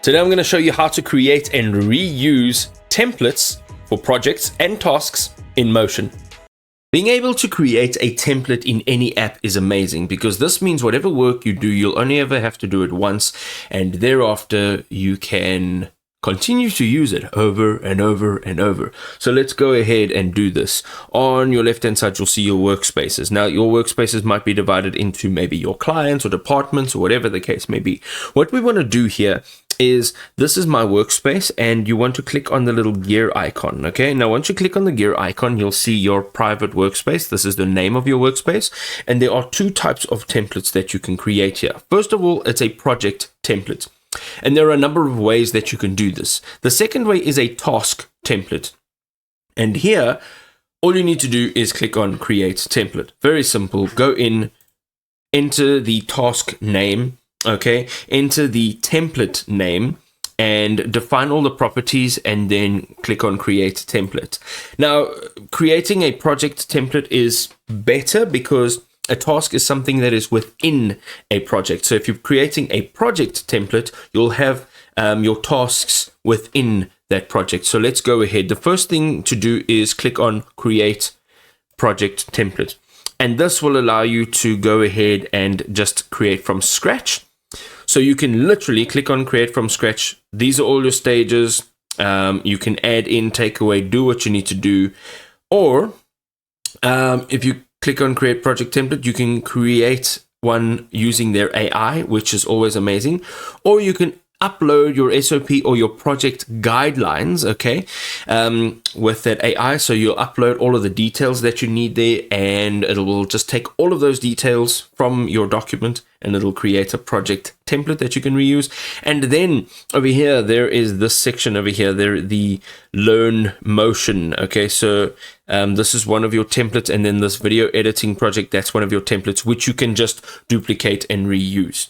Today I'm going to show you how to create and reuse templates for projects and tasks in Motion. Being able to create a template in any app is amazing because this means whatever work you do, you'll only ever have to do it once, and thereafter you can continue to use it over and over and over. So let's go ahead and do this. On your left hand side, you'll see your workspaces. Now your workspaces might be divided into maybe your clients or departments or whatever the case may be. What we want to do here is, this is my workspace, and you want to click on the little gear icon. Okay, now once you click on the gear icon, you'll see your private workspace. This is the name of your workspace, and there are two types of templates that you can create here. First of all, it's a project template, and there are a number of ways that you can do this. The second way is a task template, and here all you need to do is click on create template. Very simple. Go in, enter the task name, okay, enter the template name, and define all the properties, and then click on create template. Now, creating a project template is better because a task is something that is within a project. So if you're creating a project template, you'll have your tasks within that project. So let's go ahead. The first thing to do is click on create project template, and this will allow you to go ahead and just create from scratch. So you can literally click on create from scratch. These are all your stages. You can add in, take away, do what you need to do. Or if you click on create project template, you can create one using their AI, which is always amazing. Or you can upload your SOP or your project guidelines, okay, with that AI. So you'll upload all of the details that you need there, and it will just take all of those details from your document, and it'll create a project template that you can reuse. And then over here, there is this section over here, the learn Motion. Okay, so this is one of your templates, and then this video editing project, that's one of your templates, which you can just duplicate and reuse.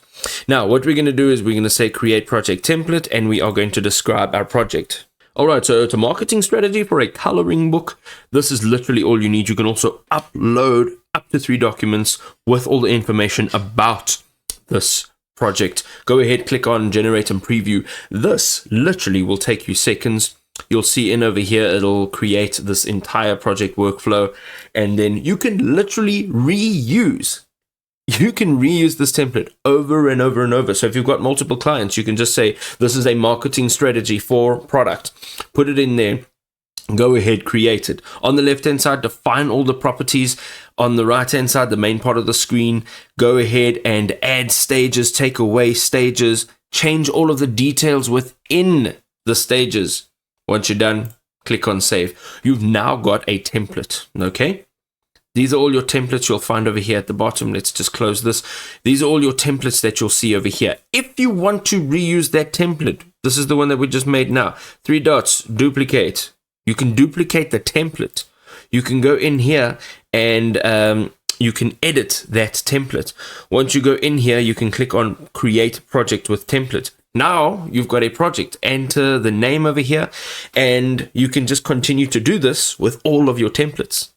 Now, what we're going to do is we're going to say create project template, and we are going to describe our project. All right, so it's a marketing strategy for a coloring book. This is literally all you need. You can also upload up to 3 documents with all the information about this project. Go ahead, click on generate and preview. This literally will take you seconds. You'll see in over here, it'll create this entire project workflow, and then you can literally reuse. You can reuse this template over and over and over. So if you've got multiple clients, you can just say, this is a marketing strategy for product. Put it in there. Go ahead, create it. On the left-hand side, define all the properties. On the right-hand side, the main part of the screen, go ahead and add stages, take away stages, change all of the details within the stages. Once you're done, click on save. You've now got a template, okay? These are all your templates you'll find over here at the bottom. Let's just close this. These are all your templates that you'll see over here. If you want to reuse that template, this is the one that we just made now. 3 dots, duplicate. You can duplicate the template. You can go in here and you can edit that template. Once you go in here, you can click on create project with template. Now you've got a project. Enter the name over here, and you can just continue to do this with all of your templates.